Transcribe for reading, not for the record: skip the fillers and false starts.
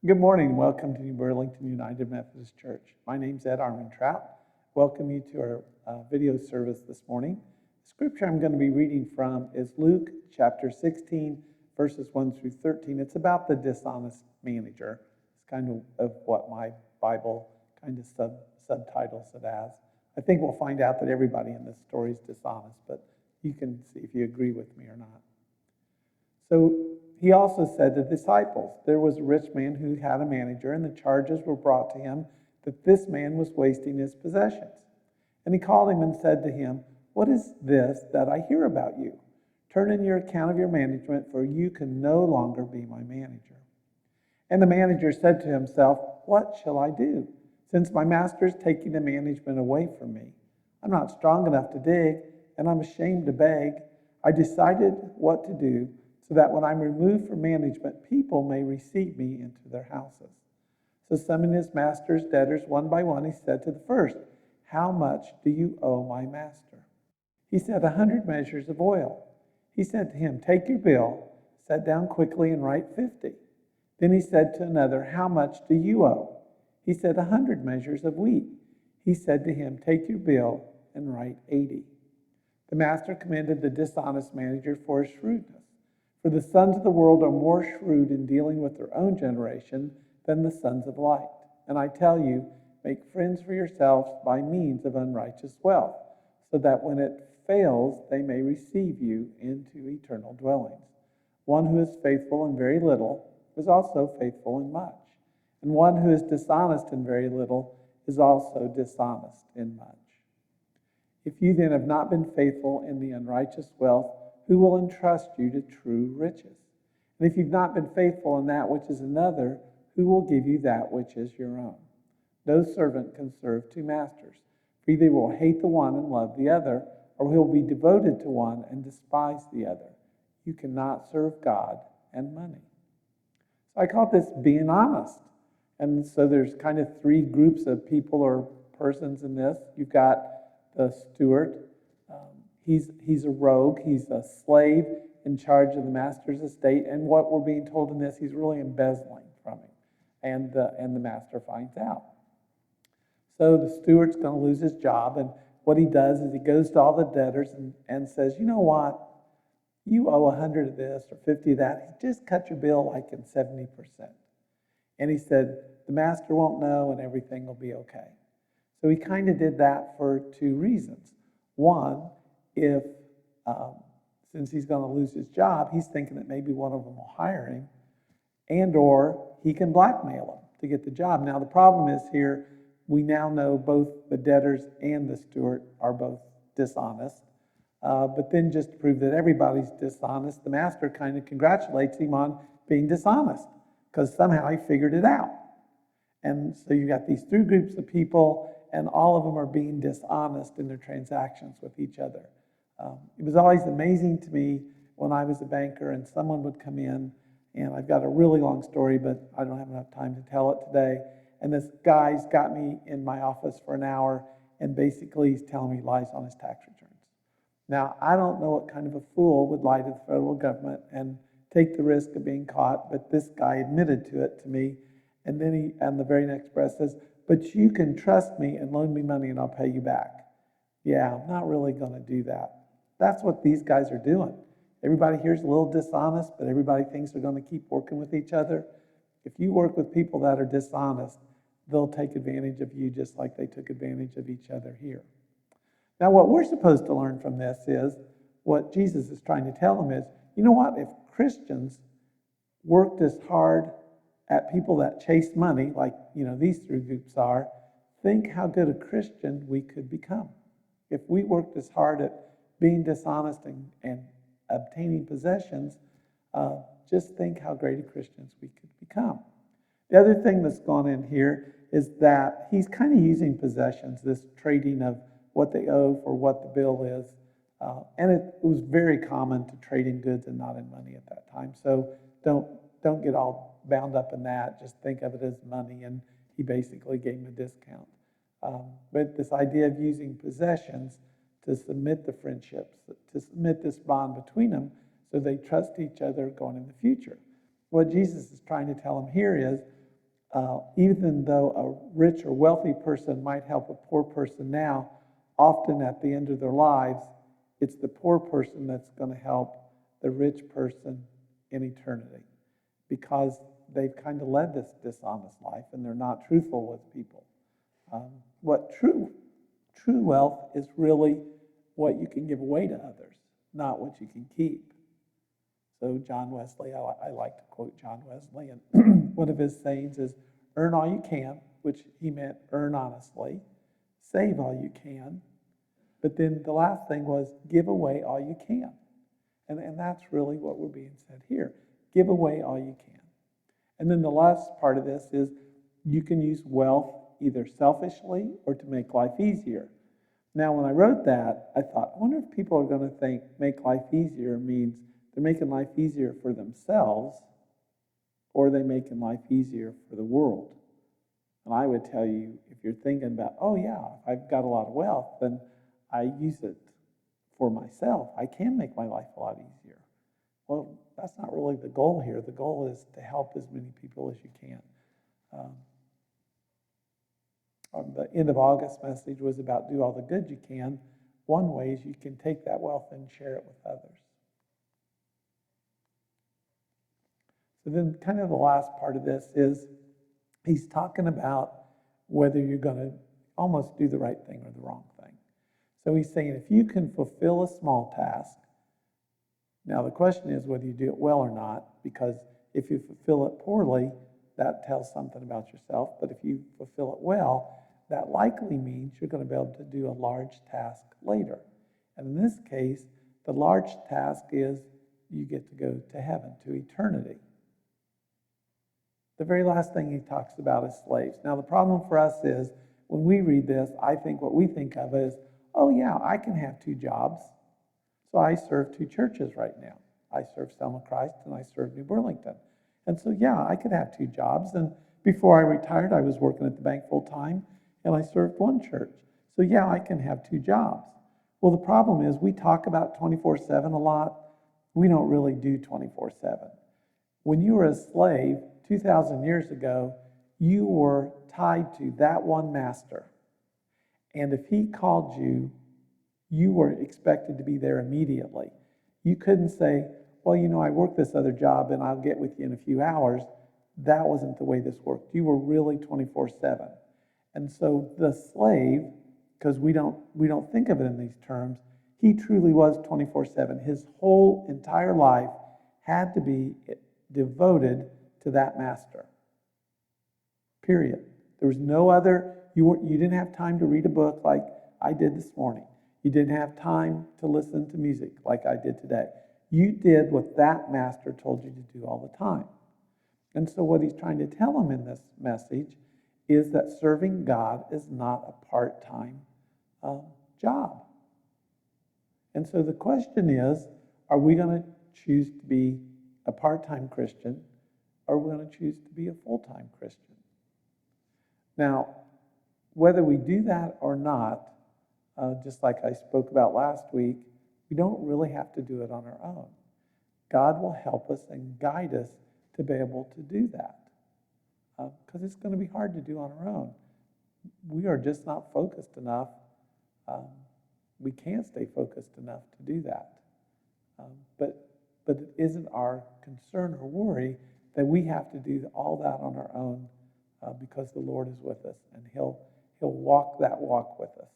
Good morning. Welcome to Burlington United Methodist Church. My name's Ed Armantrout. Welcome you to our video service this morning. The scripture I'm going to be reading from is Luke chapter 16, verses 1 through 13. It's about the dishonest manager. It's kind of what my Bible kind of subtitles it as. I think we'll find out that everybody in this story is dishonest, but you can see if you agree with me or not. So he also said to the disciples, there was a rich man who had a manager, and the charges were brought to him that this man was wasting his possessions. And he called him and said to him, what is this that I hear about you? Turn in your account of your management, for you can no longer be my manager. And the manager said to himself, what shall I do, since my master is taking the management away from me? I'm not strong enough to dig, and I'm ashamed to beg. I decided what to do, so that when I'm removed from management, people may receive me into their houses. So summoning his master's debtors one by one, he said to the first, how much do you owe my master? He said, 100 measures of oil. He said to him, take your bill, sit down quickly and write 50. Then he said to another, how much do you owe? He said, 100 measures of wheat. He said to him, take your bill and write 80. The master commended the dishonest manager for his shrewdness. For the sons of the world are more shrewd in dealing with their own generation than the sons of light. And I tell you, make friends for yourselves by means of unrighteous wealth, so that when it fails, they may receive you into eternal dwellings. One who is faithful in very little is also faithful in much. And one who is dishonest in very little is also dishonest in much. If you then have not been faithful in the unrighteous wealth, who will entrust you to true riches? And if you've not been faithful in that which is another, who will give you that which is your own? No servant can serve two masters, for either he will hate the one and love the other, or he'll be devoted to one and despise the other. You cannot serve God and money. So I call this being honest. And so there's kind of three groups of people or persons in this. You've got the steward. He's a rogue. He's a slave in charge of the master's estate. And what we're being told in this, he's really embezzling from him. And the master finds out. So the steward's going to lose his job. And what he does is he goes to all the debtors and says, you know what? You owe 100 of this or 50 of that. Just cut your bill like in 70%. And he said, the master won't know and everything will be okay. So he kind of did that for two reasons. One, if since he's going to lose his job, he's thinking that maybe one of them will hire him, and or he can blackmail him to get the job. Now the problem is here, we now know both the debtors and the steward are both dishonest. But then just to prove that everybody's dishonest, the master kind of congratulates him on being dishonest because somehow he figured it out. And so you got these three groups of people, and all of them are being dishonest in their transactions with each other. It was always amazing to me when I was a banker and someone would come in, and I've got a really long story, but I don't have enough time to tell it today. And this guy's got me in my office for an hour, and basically he's telling me lies on his tax returns. Now, I don't know what kind of a fool would lie to the federal government and take the risk of being caught, but this guy admitted to it to me. And then he, on the very next breath, says, but you can trust me and loan me money and I'll pay you back. Yeah, I'm not really going to do that. That's what these guys are doing. Everybody here's a little dishonest, but everybody thinks they're going to keep working with each other. If you work with people that are dishonest, they'll take advantage of you just like they took advantage of each other here. Now, what we're supposed to learn from this is, what Jesus is trying to tell them is, you know what, if Christians worked as hard at people that chase money, like these three groups are, think how good a Christian we could become. If we worked as hard at being dishonest and obtaining possessions, just think how great a Christians we could become. The other thing that's gone in here is that he's kind of using possessions, this trading of what they owe for what the bill is. And it was very common to trade in goods and not in money at that time. So don't get all bound up in that. Just think of it as money, and he basically gave him a discount. But this idea of using possessions to submit the friendships, to submit this bond between them so they trust each other going in the future. What Jesus is trying to tell them here is, even though a rich or wealthy person might help a poor person now, often at the end of their lives, it's the poor person that's going to help the rich person in eternity, because they've kind of led this dishonest life and they're not truthful with people. What true wealth is really what you can give away to others, not what you can keep. So John Wesley, I like to quote John Wesley, and one of his sayings is, earn all you can, which he meant earn honestly, save all you can, but then the last thing was give away all you can. And that's really what we're being said here. Give away all you can. And then the last part of this is you can use wealth either selfishly or to make life easier. Now, when I wrote that, I thought, I wonder if people are going to think make life easier means they're making life easier for themselves, or are they making life easier for the world? And I would tell you, if you're thinking about, oh yeah, if I've got a lot of wealth, then I use it for myself. I can make my life a lot easier. Well, that's not really the goal here. The goal is to help as many people as you can. The end of August message was about do all the good you can. One way is you can take that wealth and share it with others. So then kind of the last part of this is he's talking about whether you're going to almost do the right thing or the wrong thing. So he's saying if you can fulfill a small task, now the question is whether you do it well or not, because if you fulfill it poorly, that tells something about yourself. But if you fulfill it well, that likely means you're going to be able to do a large task later. And in this case, the large task is you get to go to heaven, to eternity. The very last thing he talks about is slaves. Now, the problem for us is when we read this, I think what we think of is, oh yeah, I can have two jobs. So I serve two churches right now. I serve Selma Christ and I serve New Burlington. And so, yeah, I could have two jobs. And before I retired, I was working at the bank full time and I served one church. So, yeah, I can have two jobs. Well, the problem is we talk about 24/7 a lot. We don't really do 24/7. When you were a slave 2,000 years ago, you were tied to that one master. And if he called you, you were expected to be there immediately. You couldn't say, well, you know, I work this other job and I'll get with you in a few hours. That wasn't the way this worked. You were really 24/7. And so the slave, because we don't think of it in these terms, he truly was 24/7. His whole entire life had to be devoted to that master. Period. There was no other, you didn't have time to read a book like I did this morning. You didn't have time to listen to music like I did today. You did what that master told you to do all the time. And so what he's trying to tell him in this message is that serving God is not a part-time job. And so the question is, are we going to choose to be a part-time Christian, or are we going to choose to be a full-time Christian? Now, whether we do that or not, just like I spoke about last week, we don't really have to do it on our own. God will help us and guide us to be able to do that, because it's going to be hard to do on our own. We are just not focused enough. We can't stay focused enough to do that. But it isn't our concern or worry that we have to do all that on our own, because the Lord is with us and He'll walk that walk with us.